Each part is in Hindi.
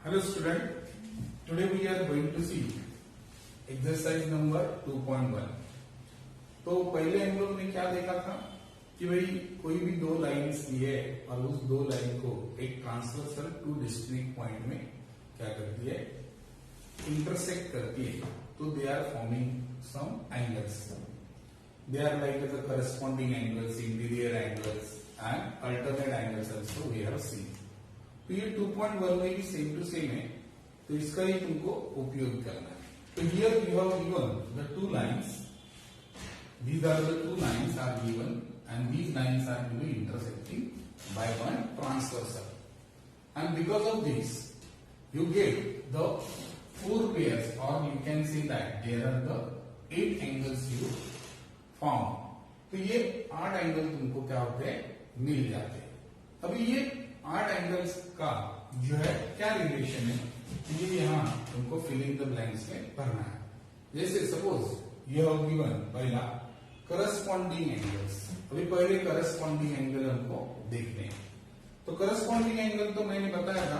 Hello student, today we are going to see exercise number 2.1। तो पहले हम लोग ने क्या देखा था कि भाई कोई भी दो लाइन्स दी है और उस दो लाइन को एक ट्रांसवर्सल टू डिस्क्रीट पॉइंट में क्या करती है, इंटरसेक्ट करती है। तो they are forming some angles, they are like the corresponding angles, interior angles and alternate angles also we have seen. तो ये 2.1 में भी सेम टू सेम है, तो इसका ही तुमको उपयोग करना है। तो here you have given the two lines, these are the two lines are given and these lines are to be intersecting by one transversal, and because of this you get the four pairs, or you can say that there are the 8 angles you form। तो ये 8 एंगल तुमको क्या होते हैं, मिल जाते हैं। अभी ये 8 एंगल्स का जो है क्या रिलेशन है, ये यहाँ तुमको फिलिंग द ब्लैंक्स में भरना है। जैसे सपोज यू हैव गिवन पहला करस्पॉन्डिंग एंगल्स। अभी पहले करस्पॉन्डिंग एंगल हमको देखने हैं। तो करस्पॉन्डिंग एंगल तो मैंने बताया था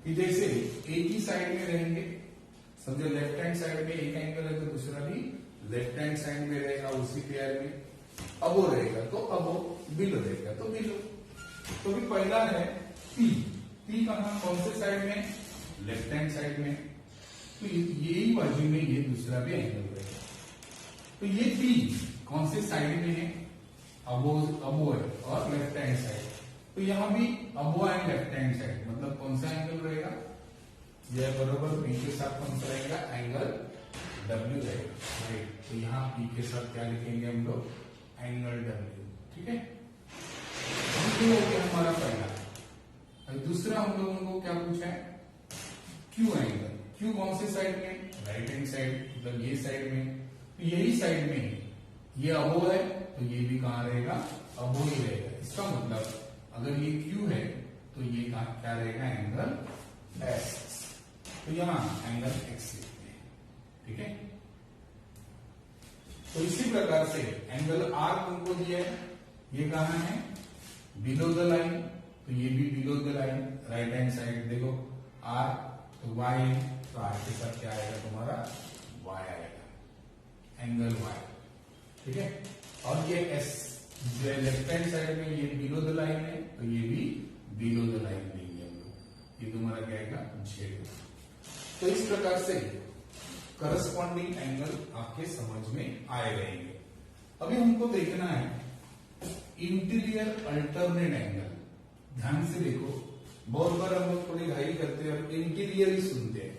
कि जैसे एक ही साइड में रहेंगे, समझो लेफ्ट हैंड साइड में एक एंगल है तो दूसरा भी लेफ्ट हैंड साइड में रहेगा, उसी पेयर में अबो रहेगा तो अबो, बिलो रहेगा तो बिलो। तो भी पहला है पी, पी कहां, कौन से साइड में, लेफ्ट हैंड साइड में, तो यही बाजू में ये दूसरा भी एंगल रहेगा। तो ये पी कौन से साइड में है, अबो है और लेफ्ट हैंड साइड, तो यहां भी अबो एंड लेफ्ट हैंड साइड, मतलब कौन सा एंगल रहेगा, यह बराबर पी के साथ कौन सा रहेगा, एंगल डब्ल्यू रहेगा, राइट। तो यहाँ पी के साथ क्या लिखेंगे हम लोग, एंगल डब्ल्यू, ठीक है। ये हो गया हमारा पहला। दूसरा हम लोगों को क्या पूछा है, क्यू एंगल। क्यू कौन से साइड में, राइट हैंड साइड, मतलब ये साइड में, तो यही साइड में ये अबो है तो ये भी कहां रहेगा, अबो ही रहेगा। इसका मतलब अगर ये क्यू है तो ये क्या रहेगा, एंगल एस। तो यहां एंगल एक्स लिखते हैं, ठीक है। तो इसी प्रकार से एंगल आर तुमको दिया है, ये कहां है, बिलो द लाइन, तो ये भी below the line, right hand side देखो आर, तो वाई है, तो आर के साथ क्या आएगा तुम्हारा, वाई आएगा, एंगल वाई, ठीक है। और ये एस जो है लेफ्ट हैंड साइड में, ये बिलो द लाइन है तो ये भी बिलो द लाइन देंगे हम लोग, ये तुम्हारा क्या आएगा, जेड। तो इस प्रकार से करस्पॉन्डिंग एंगल आपके समझ में आए रहेंगे। अभी हमको देखना है इंटीरियर अल्टरनेट एंगल। ध्यान से देखो, बहुत बार हम लोग थोड़ी घाई करते हैं और इंटीरियर ही सुनते हैं,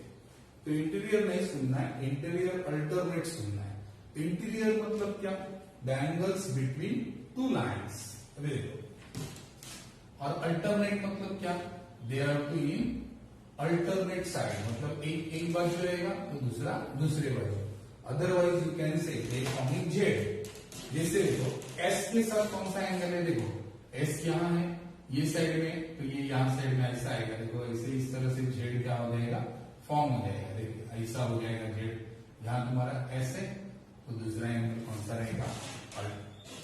तो इंटीरियर नहीं सुनना है, इंटीरियर अल्टरनेट सुनना है। इंटीरियर मतलब क्या, the angles between two lines, अभी देखो। और अल्टरनेट मतलब क्या, they are two in alternate side, मतलब एक बाजू रहेगा तो दूसरा दूसरे बाजू, अदरवाइज यू कैन से दे फॉर्मिंग जेड। जैसे देखो एस के साथ कौन सा एंगल है, देखो एस यहाँ है ये साइड में, तो ये यहाँ साइड में ऐसा आएगा, देखो ऐसे इस तरह से जेड क्या हो जाएगा, फॉर्म हो जाएगा, देखिए ऐसा हो जाएगा जेड। यहाँ तुम्हारा एस है तो दूसरा एंगल कौन सा रहेगा,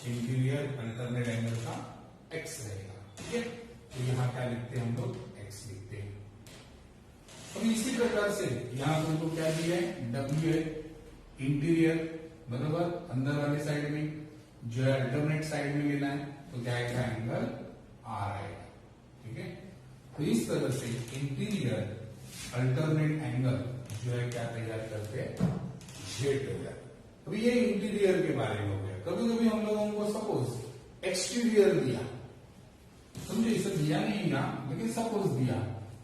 इंटीरियर अल्टरनेट एंगल का एक्स रहेगा, ठीक है। तो यहाँ क्या लिखते हैं हम लोग, एक्स लिखते हैं। अब इसी प्रकार से यहाँ तुमको क्या दिया है, डब्ल्यू है, इंटीरियर बराबर अंदर वाले साइड में, जो है अल्टरनेट साइड में लेना है तो क्या आएगा, एंगल आर आएगा, ठीक है। तो इस तरह से इंटीरियर अल्टरनेट एंगल जो है क्या तैयार करते हैं, जेड तैयार। अभी ये इंटीरियर के बारे में हो गया। कभी कभी हम लोगों को सपोज एक्सटीरियर दिया, समझे, इसे दिया नहीं यहाँ लेकिन सपोज दिया,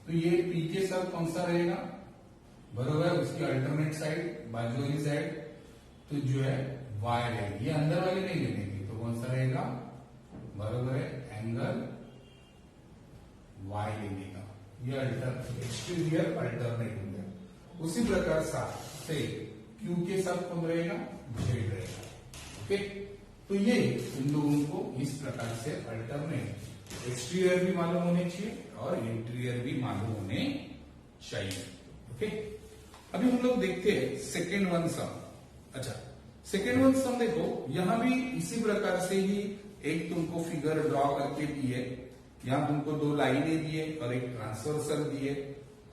तो ये पी के साथ कौन सा रहेगा, बराबर उसकी अल्टरनेट साइड, बाजू वाली साइड, तो जो है वाई रहेगी, ये अंदर वाले नहीं लेने की, तो कौन सा रहेगा, बराबर है एंगल वाई लेने का, ये एक्सटीरियर अल्टरनेट हो गया। उसी प्रकार से क्यू के साथ कौन रहेगा, जेड रहेगा, ओके। तो ये इन लोगों को इस प्रकार से अल्टरनेट एक्सटीरियर भी मालूम होने चाहिए और इंटीरियर भी मालूम होने चाहिए, ओके। अभी हम लोग देखते हैं सेकेंड वन सम। अच्छा, सेकेंड वन सम देखो, यहां भी इसी प्रकार से ही एक तुमको फिगर ड्रॉ करके दी है, यहां तुमको दो लाइनें दी है और एक ट्रांसवर्सल दी है,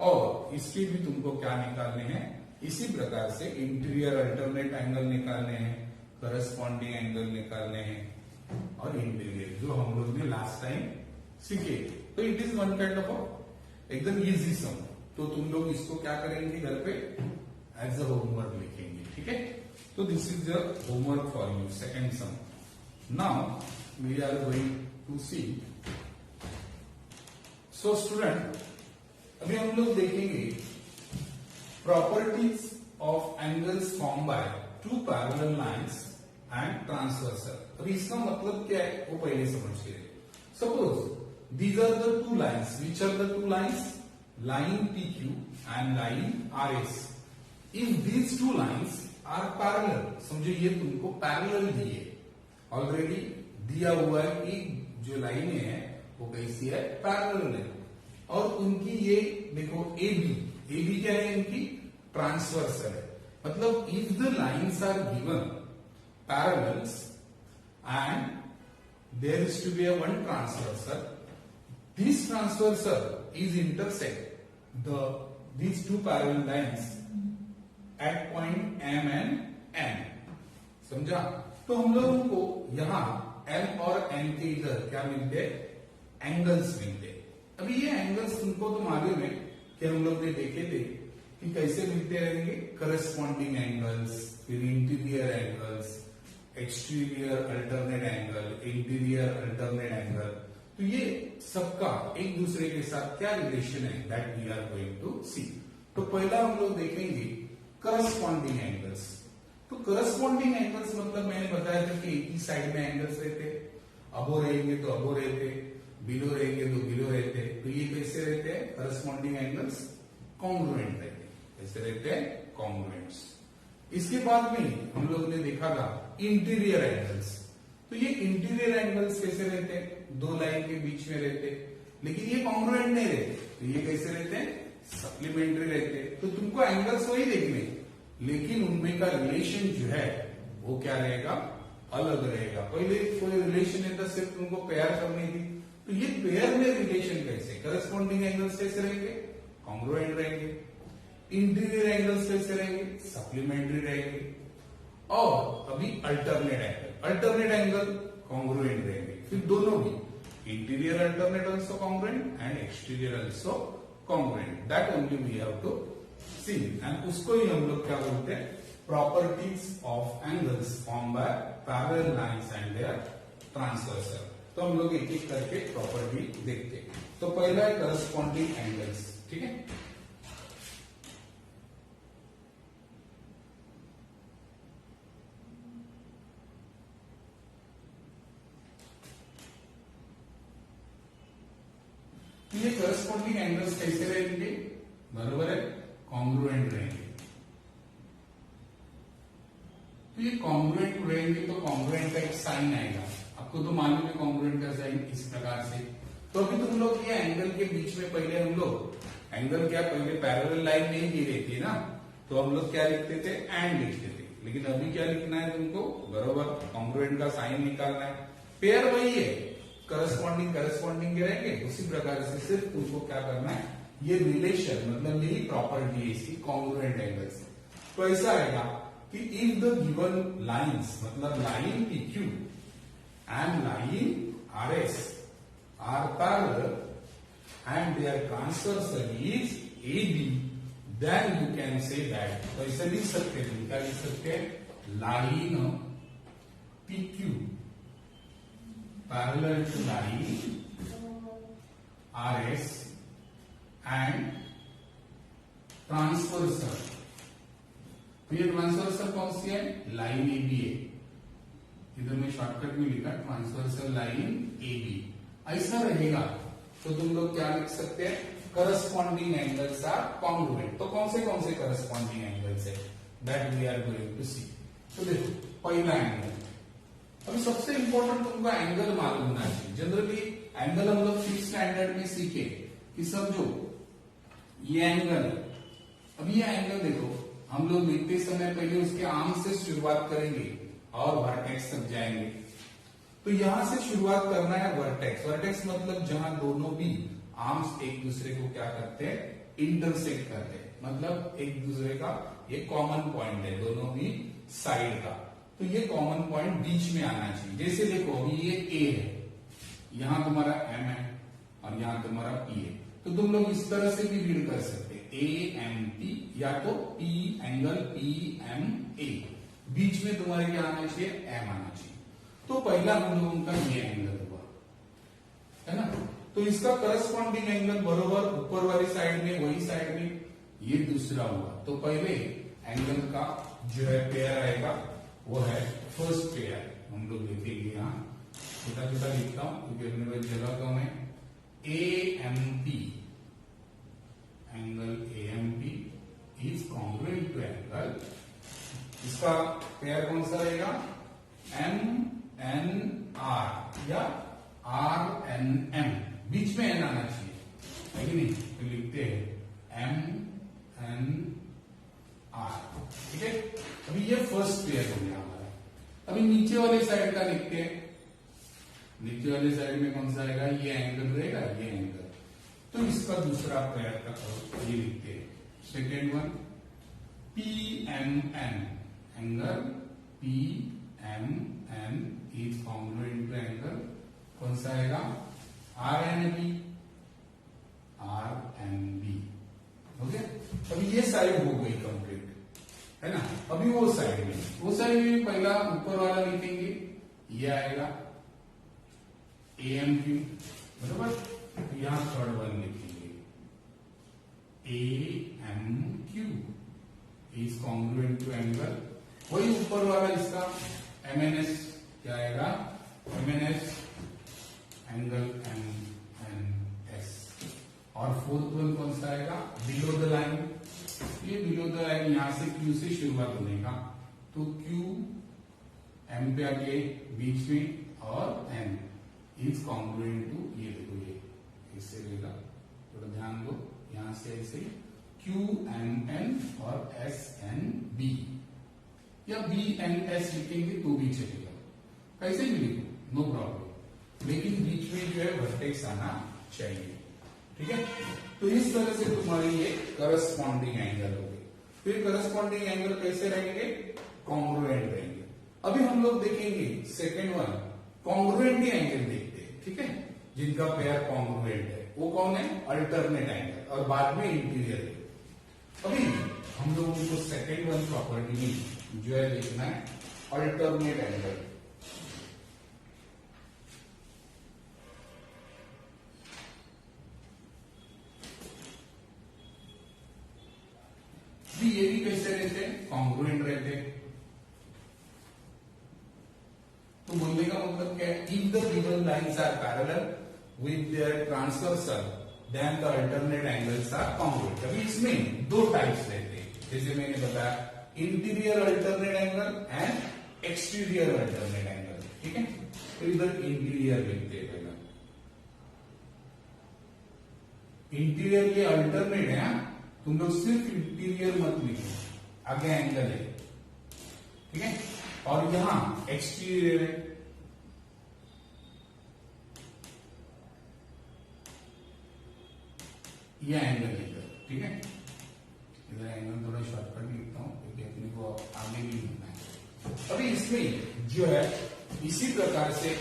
और इसके भी तुमको क्या निकालने हैं, इसी प्रकार से इंटीरियर अल्टरनेट एंगल निकालने हैं, करस्पॉन्डिंग एंगल निकालने हैं और इंटीरियर जो हम लोग ने लास्ट टाइम सीखे। तो it is one kind of एकदम इजी सम। तो तुम लोग इसको क्या करेंगे घर पे एज अ होमवर्क लिखेंगे, ठीक है। तो this is the homework for you, second sum. Now we are going to see. So student, अभी हम लोग देखेंगे properties of angles form by two parallel lines and transversal. अभी इसका मतलब क्या है वो पहले समझिए। Suppose these are the two lines, which are the two lines, line PQ and line RS। If these two lines are parallel, समझो ये तुमको पैरेलल दिए, ऑलरेडी दिया हुआ है कि जो लाइनें हैं वो कैसी है, पैरेलल है। और उनकी ये देखो AB क्या है, इनकी ट्रांसवर्सल है। मतलब if the lines are given parallels and there is to be a one transversal, this transversal is intersect these two parallel lines at point M and N। समझा? तो हम लोगों को यहां M और N के इधर क्या मिलते हैं, एंगल्स मिलते हैं। अभी ये एंगल्स तुमको तो मालूम है कि हम लोग ने देखे थे कि कैसे मिलते रहेंगे, करस्पॉन्डिंग एंगल्स, फिर interior angles, exterior alternate angle, interior alternate angle. तो ये सबका एक दूसरे के साथ क्या रिलेशन है, that we are going to see. तो पहला हम लोग देखेंगे करस्पॉन्डिंग एंगल्स। तो करस्पॉन्डिंग एंगल्स मतलब मैंने बताया था कि एक ही साइड में एंगल्स रहते, अबो रहेंगे तो अबो रहते, बिलो रहेंगे तो बिलो रहते। तो ये कैसे रहते हैं करस्पॉन्डिंग एंगल्स, कॉन्ग्रुएंट रहते हैं। कैसे रहते हैं, कॉन्ग्रुएंट्स। इसके बाद में हम लोग ने देखा था इंटीरियर एंगल्स। तो ये इंटीरियर एंगल्स कैसे रहते हैं, दो लाइन के बीच में रहते, लेकिन ये कॉन्ग्रुएंट नहीं रहते। तो ये कैसे रहते हैं, सप्लीमेंट्री रहते हैं। तो तुमको एंगल्स वही देखने, लेकिन उनमें का रिलेशन जो है वो क्या रहेगा, अलग रहेगा। पहले कोई रिलेशन है तो सिर्फ तुमको पेयर करनी थी, तो ये पेयर में रिलेशन कैसे, करस्पॉन्डिंग एंगल्स कैसे रहेंगे, कॉन्ग्रुएंट रहेंगे। इंटीरियर एंगल्स कैसे रहेंगे, सप्लीमेंट्री रहेंगे। और अभी अल्टरनेट एंगल कॉन्ग्रुएंट रहेंगे। फिर दोनों भी, interior alternate also congruent and exterior also congruent, that only we have to see. And उसको ही हम लोग क्या बोलते हैं, properties of angles form by parallel lines and their transversal. तो हम लोग एक एक करके प्रॉपर्टी देखते हैं। तो पहला है करस्पॉन्डिंग एंगल्स, ठीक है। ये करस्पॉन्डिंग एंगल्स कैसे रहेंगे, बराबर है, कॉन्ग्रुएंट रहेंगे। तो ये कॉन्ग्रुएंट रहेंगे तो कॉन्ग्रुएंट का एक साइन आएगा, आपको तो मालूम है कॉन्ग्रुएंट का साइन इस प्रकार से। तो अभी तुम लोग ये एंगल के बीच में पहले हम लोग एंगल क्या, पहले पैरेलल लाइन नहीं दी रहती है ना, तो हम लोग क्या लिखते थे, एंड लिखते थे। लेकिन अभी क्या लिखना है तुमको, बराबर कॉन्ग्रुएंट का साइन निकालना है। पेयर वही है, करस्पॉन्डिंग के रहेंगे, उसी प्रकार से सिर्फ तुमको क्या करना है, ये रिलेशन मतलब यही प्रॉपर्टी है इसकी, कॉन्ग्रुएंट एंगल्स। तो ऐसा आएगा कि इफ द गिवन लाइंस, मतलब line PQ and line RS are parallel and their transversal is AB, then you can say that, तो ऐसे लिख सकते हैं, क्या लिख सकते हैं, line PQ parallel to line RS and transversal। तो ये ट्रांसवर्सल कौन सी है, लाइन AB है। इधर में शॉर्टकट में लिखा ट्रांसवर्सल लाइन AB। ऐसा रहेगा तो तुम लोग क्या लिख सकते हैं, करस्पॉन्डिंग एंगल्स आर कॉन्ग्रुएंट। तो कौन से करस्पॉन्डिंग एंगल्स है, that we are going to see. तो देखो पहला एंगल, अभी सबसे इंपॉर्टेंट तुमको एंगल मालूम होना चाहिए। जनरली एंगल हम लोग फिफ्थ स्टैंडर्ड में सीखे कि समझो ये एंगल, अभी ये एंगल देखो, हम लोग लिखते समय पहले उसके आर्म से शुरुआत करेंगे और वर्टेक्स तक जाएंगे। तो यहां से शुरुआत करना है वर्टेक्स। वर्टेक्स मतलब जहां दोनों भी आर्म्स एक दूसरे को क्या करते हैं, इंटरसेक्ट करते हैं, मतलब एक दूसरे का ये कॉमन पॉइंट है दोनों भी साइड का, तो ये कॉमन पॉइंट बीच में आना चाहिए। जैसे देखो अभी ये ए है, यहां तुम्हारा एम है और यहां तुम्हारा पी है, तो तुम लोग इस तरह से भी रीड कर सकते हैं ए एम पी, या तो P angle P M A, बीच में तुम्हारे क्या आना चाहिए, एम आना चाहिए। तो पहला हम लोगों का ये एंगल हुआ है ना, तो इसका करस्पॉन्डिंग एंगल बरोबर ऊपर वाली साइड में, वही साइड में ये दूसरा हुआ। तो पहले एंगल का जो है पेयर आएगा वो है फर्स्ट पेयर, हम लोग देखेंगे यहाँ छोटा छोटा लिखता हूं क्योंकि अपने पास जगह कम है। A M P, angle A M P is congruent to angle, इसका पेयर कौन सा रहेगा, एम एन आर या आर एन एम, बीच में एन आना चाहिए है कि नहीं, तो लिखते हैं एम एन आर, ठीक है। अभी ये फर्स्ट पेयर हो गया हमारा। अभी नीचे वाले साइड का लिखते हैं, नीचे वाले साइड में कौन सा आएगा, ये एंगल रहेगा, ये एंगल, तो इसका दूसरा पेयर का ये लिखते हैं second one, P M N, angle P M N is congruent to angle कौन सा आएगा, R N B, R N B, okay. अभी ये साइड हो गई कंप्लीट है ना। अभी वो साइड में पहला ऊपर वाला लिखेंगे, ये आएगा ए एम क्यू, बराबर, यहां थर्ड वन लिखेंगे A M Q is congruent to angle, वही ऊपर वाला इसका एम एन एस क्या आएगा, M N S angle M N S, और फोर्थ वन कौन सा आएगा, बिलो द लाइन, ये बिलो द लाइन यहां से क्यू से शुरुआत होने का, तो क्यू एम पे आके बीच में और एन इज कॉन्ग्रुएंट टू, ये देखो ये इससे रहेगा, थोड़ा ध्यान दो, यहां से ऐसे क्यू एम एन और एस एन बी, या बी एन एस लिखेंगे तो भी चलेगा, कैसे भी लिखो नो प्रॉब्लम, लेकिन बीच में जो है वर्टेक्स आना चाहिए, ठीक है। तो इस तरह से तुम्हारी ये करस्पॉन्डिंग एंगल हो गई। फिर करस्पॉन्डिंग एंगल कैसे रहेंगे, कॉन्ग्रुएंट रहेंगे। अभी हम लोग देखेंगे सेकेंड वन, कॉन्ग्रुएंट एंगल देखते हैं, ठीक है, जिनका पेयर कॉन्ग्रुएंट है वो कौन है, अल्टरनेट एंगल, और बाद में इंटीरियर है। अभी हम लोगों को सेकेंड वन प्रॉपर्टी में जो है देखना है अल्टरनेट एंगल। ये भी कैसे रहते हैं, कॉन्ग्रुएंट रहते हैं। तो बोलने का मतलब क्या है, if the given lines are parallel with their transversal then the alternate angles are congruent. अभी इसमें दो टाइप्स रहते हैं, जैसे मैंने बताया interior alternate angle and exterior alternate angle, ठीक है। तो इधर इंटीरियर लिखते हैं पहला, इंटीरियर ये अल्टरनेट है, तुम लोग सिर्फ इंटीरियर मत लिखो, आगे एंगल है, ठीक है, और यहां एक्सटीरियर है, ये एंगल है इधर, ठीक है। इधर एंगल थोड़ा शॉर्टकट लिखता हूं क्योंकि अपने को आगे भी लिखना है। अभी इसमें जो है इसी प्रकार से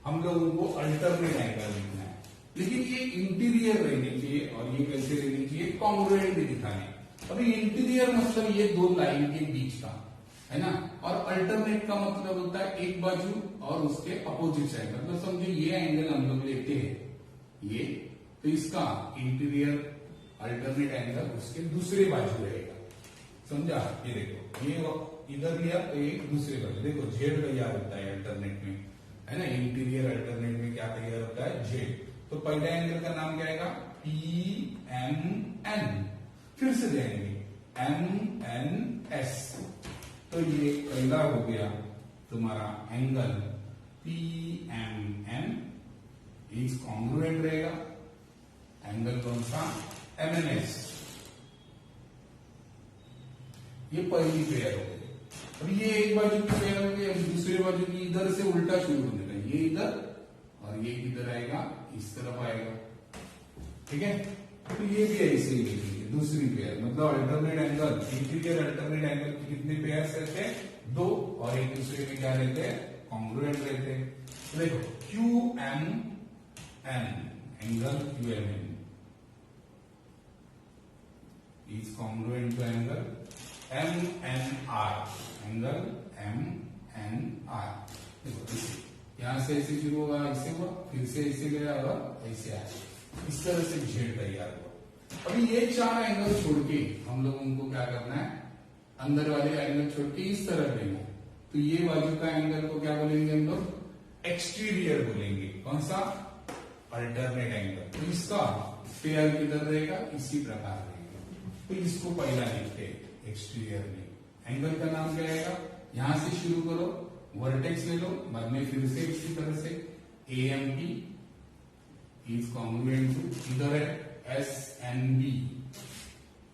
हम लोगों को अल्टरनेट एंगल लिखना है, लेकिन ये इंटीरियर रहने चाहिए और ये कैसे रहने चाहिए, कॉन्ग्रुएंट भी दिखाने। अभी इंटीरियर मतलब ये दो लाइन के बीच का है ना, और अल्टरनेट का मतलब होता है एक बाजू और उसके अपोजिट साइड, मतलब समझे ये एंगल हम लोग लेते हैं ये, तो इसका इंटीरियर अल्टरनेट एंगल उसके दूसरे बाजू रहेगा, समझा। ये देखो ये इधर लिया तो ये दूसरे बाजू, देखो जेड तैयार होता है अल्टरनेट में, है ना, इंटीरियर अल्टरनेट में क्या तैयार होता है, जेड। तो पहले एंगल का नाम क्या आएगा, पी एम एन, फिर से जाएंगे एम एन एस, तो ये पहला हो गया तुम्हारा angle P M N is congruent रहेगा, एंगल कौन सा, एम एन एस, ये पहली पेयर हो गई। अब ये एक बाजू की पेयर हो गई, अब दूसरे बाजू की इधर से उल्टा शुरू होने का, ये इधर और ये किधर आएगा, इस तरफ आएगा, ठीक है। तो ये भी ऐसे ही लिखेंगे दूसरी पेयर, मतलब alternate angle, interior alternate angle की कितने पेयर रहते हैं? 2, और एक दूसरे में क्या रहते हैं? कॉन्ग्रुएंट रहते हैं। तो देखो QMN angle QMN is congruent to angle MNR angle MNR। देखो यहां से ऐसे शुरू होगा, ऐसे हुआ, फिर से ऐसे गया और ऐसे आया, इस तरह से घेर तैयार हुआ। अभी ये 4 एंगल छोड़ के हम लोग उनको क्या करना है? अंदर वाले एंगल छोड़ के इस तरह लेना है। तो ये बाजू का एंगल को क्या बोलेंगे हम लोग? एक्सटीरियर बोलेंगे। कौन सा? Alternate angle. तो इसका पेयर किधर रहेगा? इसी प्रकार रहेगा। तो इसको पहला लिखते हैं एक्सटीरियर में। एंगल का नाम क्या आएगा? यहां से शुरू करो, वर्टेक्स ले लो, बाद में फिर से इसी तरह से AMP इज कॉन्ग्रुएंट टू, इधर है SNB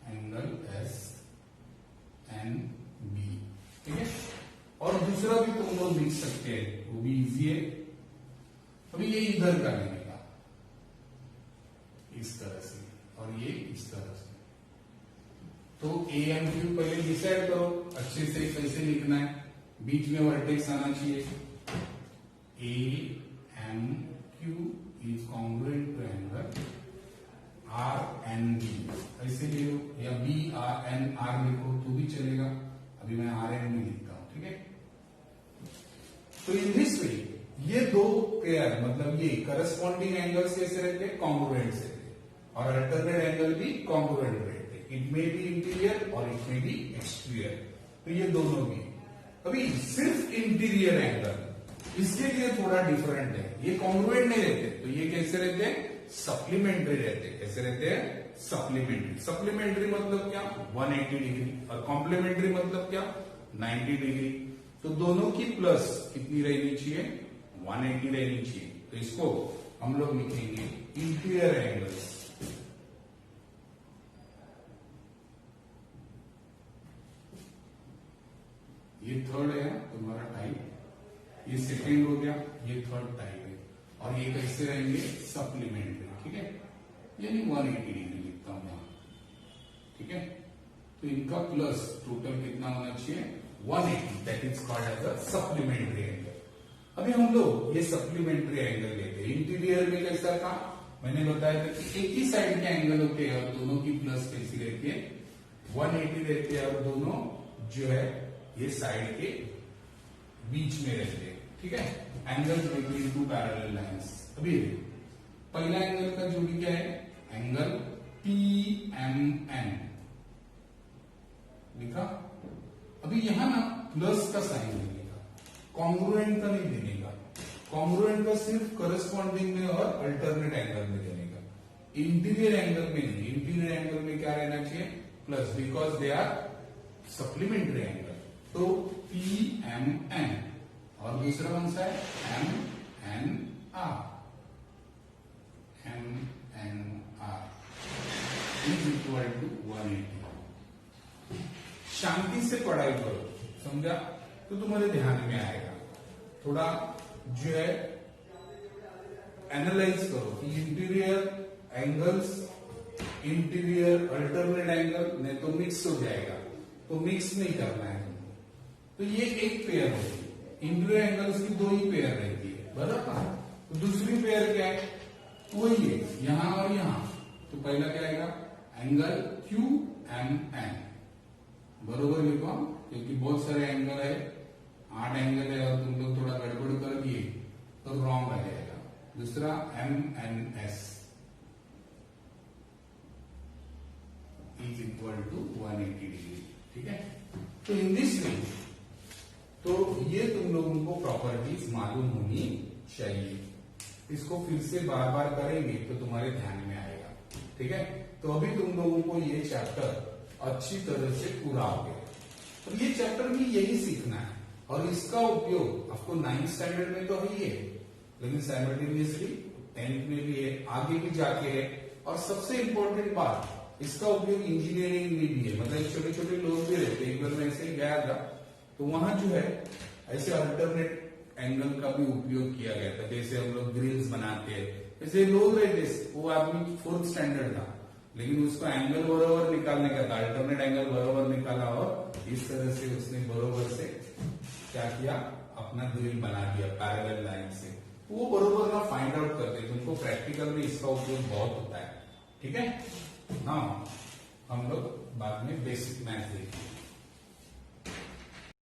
एंगल SNB, ठीक है। और दूसरा भी तुम लोग लिख सकते हैं, वो भी इजी है। अभी ये इधर का लगेगा इस तरह से, और ये इस तरह से। तो AMQ पहले डिसाइड करो अच्छे से कैसे लिखना है। बीच में वर्टेक्स आना चाहिए। AMQ is congruent to angle RNB, ऐसे ले लो, या BRNR लिखो तो भी चलेगा। अभी मैं RNB लिखता हूं, ठीक है। तो इन दिस वे ये 2 पेयर, मतलब ये करस्पॉन्डिंग एंगल्स कैसे रहते हैं? कॉन्ग्रुएंट से रहते हैं, और अल्टरनेट एंगल भी कॉन्ग्रुएंट रहते हैं। इट मे बी इंटीरियर और इट मे बी एक्सटीरियर। तो ये दोनों भी। अभी सिर्फ इंटीरियर एंगल, इसके लिए थोड़ा डिफरेंट है। ये कॉन्ग्रुएंट नहीं रहते, तो ये कैसे रहते हैं? सप्लीमेंट्री रहते हैं। कैसे रहते हैं? सप्लीमेंट्री। सप्लीमेंट्री मतलब क्या? 180 डिग्री, और कॉम्प्लीमेंट्री मतलब क्या? 90 डिग्री। तो दोनों की प्लस कितनी रहनी चाहिए? 180 रहनी चाहिए। तो इसको हम लोग लिखेंगे इंटीरियर एंगल्स। ये थर्ड है तुम्हारा टाइप, ये सेकेंड हो गया, ये थर्ड टाइप है, और ये कैसे रहेंगे? सप्लीमेंट्री, ठीक है। यानी 180 डिग्री लिखता हूं यहां, ठीक है। तो इनका प्लस टोटल कितना होना चाहिए? 180, that is called as a supplementary angle. अभी हम लोग ये सप्लीमेंट्री एंगल लेते हैं। इंटीरियर में कैसा था? मैंने बताया था कि एक ही साइड के एंगल होते हैं और दोनों की प्लस कैसी रहती है? 180 रहती है, और दोनों जो है ये साइड के बीच में रहते हैं, ठीक है। Angles between 2 parallel lines. अभी पहला एंगल का जोड़ी क्या है? एंगल PMN लिखा। अभी यहां ना प्लस का साइन मिलेगा, कॉन्ग्रुएंट का नहीं देने का। कॉन्ग्रुएंट का सिर्फ करस्पॉन्डिंग में और अल्टरनेट एंगल में देने का, इंटीरियर एंगल में नहीं। इंटीरियर एंगल में क्या रहना चाहिए? Plus, because they are supplementary angle. तो PMN, और दूसरा कौन सा है? MNR is equal to 180। शांति से पढ़ाई करो, समझा? तो तुम्हारे ध्यान में आएगा। थोड़ा जो है एनालाइज करो कि interior angles, interior alternate angle, नहीं तो मिक्स हो जाएगा। तो मिक्स नहीं करना है तुमको। तो ये एक पेयर होगी, इंटीरियर एंगल्स की 2 ही पेयर रहती है, बराबर। तो दूसरी पेयर क्या है? वही है, यहां और यहां। तो पहला क्या आएगा? एंगल QMN, बरोबर लिखो, क्योंकि बहुत सारे एंगल है, 8 एंगल है, और तुम लोग थोड़ा गड़बड़ कर दिए तो रॉन्ग आ जाएगा। दूसरा MNS is equal to 180 degree, ठीक है। तो इन दिस वे, तो ये तुम लोगों को प्रॉपर्टीज मालूम होनी चाहिए। इसको फिर से बार बार करेंगे तो तुम्हारे ध्यान में आएगा, ठीक है। तो अभी तुम लोगों को ये चैप्टर अच्छी तरह से पूरा हो गया। तो ये चैप्टर भी यही सीखना है, और इसका उपयोग आपको 9th स्टैंडर्ड में तो ही है, लेकिन साइमल्टेनियसली 10th में भी है, आगे भी जाके है। और सबसे इंपॉर्टेंट बात, इसका उपयोग इंजीनियरिंग में भी है। मतलब छोटे छोटे लोग भी रहते हैं। एक बार मैं ऐसे ही गया था, तो वहां जो है ऐसे अल्टरनेट एंगल का भी उपयोग किया गया था। जैसे हम लोग ग्रिल्स बनाते हैं, ऐसे लोग रहते, वो आदमी 4th स्टैंडर्ड था, लेकिन उसको एंगल बरोबर निकालने का था, अल्टरनेट एंगल बरोबर निकाला और इस तरह से उसने बरोबर से क्या किया, अपना ड्रिल बना दिया पैरेलल लाइन से। वो बरोबर ना फाइंड आउट करते, तुमको प्रैक्टिकल में इसका उपयोग बहुत होता है। ठीक है, हाँ हम लोग बाद में बेसिक मैथ देखेंगे।